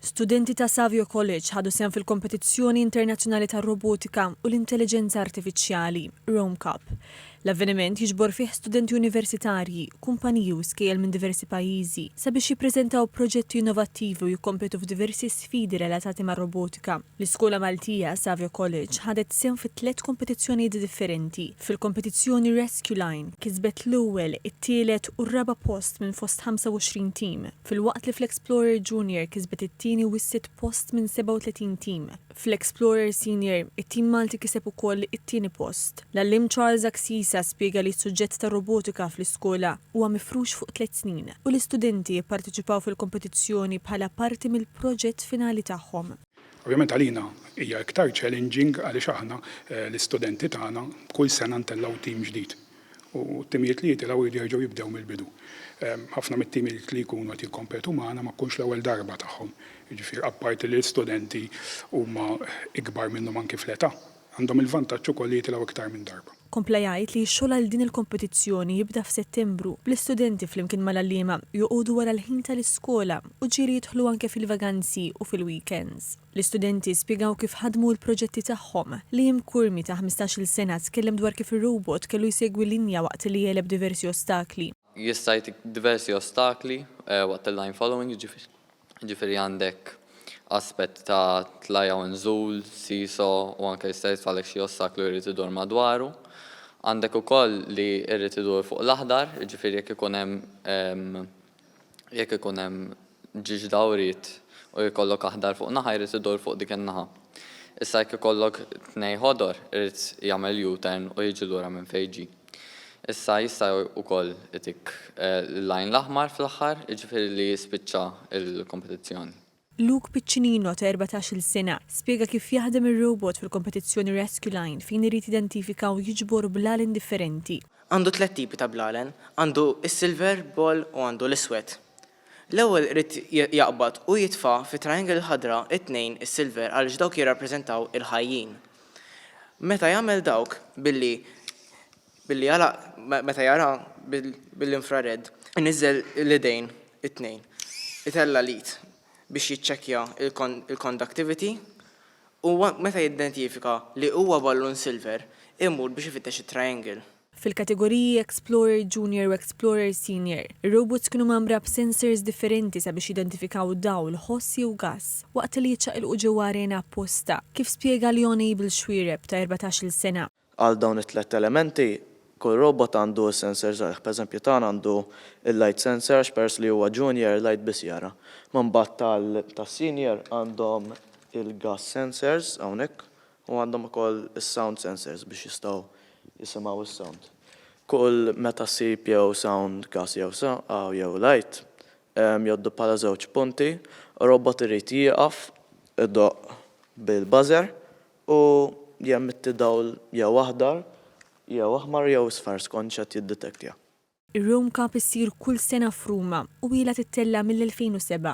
Studenti ta' Savio College ħadu sehem fil-Kompetizzjoni Internazzjonali ta' Robotika u l-Intelligenza Artifiċjali, Rome Cup. L-avveniment jiġbor fih studenti universitarji, kumpaniji u skejjel minn diversi pajjiżi sabiex jippreżentaw proġetti innovattivi u jikkompetu f'diversi sfidi relatati ma' robotika. L-Iskola Maltija Savio College ħadet sehem fi 3 kompetizzjonijiet differenti. Fil-kompetizzjoni Rescue Line kisbet l-ewwel, it-tielet u r-raba' post minn fost 25 tim. Fil-waqt li fl-Explorer Junior kisbet it-tieni u s-sitt post minn 37 tim. Fl-Explorer Senior, it-tim Malti kiseb ukoll it-tieni post. L-allim Charles Aksisa spjega li s-suġġett ta' robotika fl-iskola huwa mifrux fuq 3 snin u l-istudenti jipparteċipaw fil-kompetizzjoni bħala parti mill-proġett finali tagħhom. Ovvjament għalina hija iktar challenging għaliex aħna l-istudenti tagħna kull sena ntellgħu tim ġdid. U t-timijiet li jitilgħu jerġgħu jibdew mill-bidu. Ħafna mit-timijiet li jkunu qed jikkompetu magħna ma tkunx l-ewwel darba tagħhom. Jiġifieri apparti li l-istudenti huma ikbar minnhom anke fl-età, għandhom il-vantaġġ ukoll li jitilgħu iktar minn darba. Kompla jgħid li x-xogħol għal din il-kompetizzjoni jibda f'Settembru bl-istudenti flimkien mal-għalliema joqogħdu wara l-ħin tal-iskola u ġieli jidħlu anke fil-vaganzi u fil-weekends. L-istudenti spjegaw kif ħadmu l-proġetti tagħhom li Kurmi ta' 15-il sena tkellem dwar kif ir-robot kellu jsegwi linja waqt li jeleb diversi ostakli. Jista' jtik diversi ostakli waqt il-line following, ġifieri għandek aspett ta' tlajja u nżul, siso u anke jista' jitfallek xi ostaklu jrid idur madwaru. Għandek ukoll li jrid idur fuq l-aħdar, ġifieri jekk ikun hemm ġiġ dawriet u jkollok aħdar fuq naħa jrid idur fuq dik in-naħa. Issa jekk ikollok tnej ħodor irid jagħmel U-turn u jiġi lura minn fejn ġie. Issa jista' wkoll itik l-line l-aħmar fl-aħħar, jiġifieri li jispiċċa l-kompetizzjoni. Luke Piccinino ta' 14-il sena spjega kif jaħdem ir-robot fil-kompetizzjoni Rescue Line fejn irid identifika u jiġbor blalen differenti. Għandu 3 tipi ta' blalen, għandu is-silver, ball u għandu l-iswed. L-ewwel irid jaqbad u jitfa' fi triangle ħadra it-tnejn is-silver għaliex dawk jirrappreżentaw il-ħajjin. Meta jagħmel dawk meta jara bil-infrared, inniżel l-idejn it-tnejn. Itella lit biex jiċċekkja il-conductivity u meta jidentifika li huwa ballun silver imur biex ifittex it-triangle. Fil-kategoriji Explorer Junior u Explorer Senior, ir-robots kienu mambra b'sensors differenti sabiex jidentifikaw dawl, ħossi u gass waqt li jiċċaqilqu ġewwa arena apposta, kif spjega Leon Abel Xwiereb ta' 14-il sena. Għal dawn it-3 elementi, kull robot għandu sensors, pereżempju tagħna għandu il-light sensor x'pers li huwa junior light biss jara. Mbagħad tas-senior għandhom il-gas sensors hawnhekk u għandhom ukoll is-sound sensors biex jistgħu jisimgħu is-sound. Kull meta ssib jew sound gas jew light jgħoddu bħala żewġ punti, robot irid jieqaf idoq bil-buzzer u jemmetti dawl jew aħdar jew aħmar jew isfar skont x'qed jiddetektja. Ir-Rome Cup issir kull sena f'Ruma u ilha tittella mill-2007.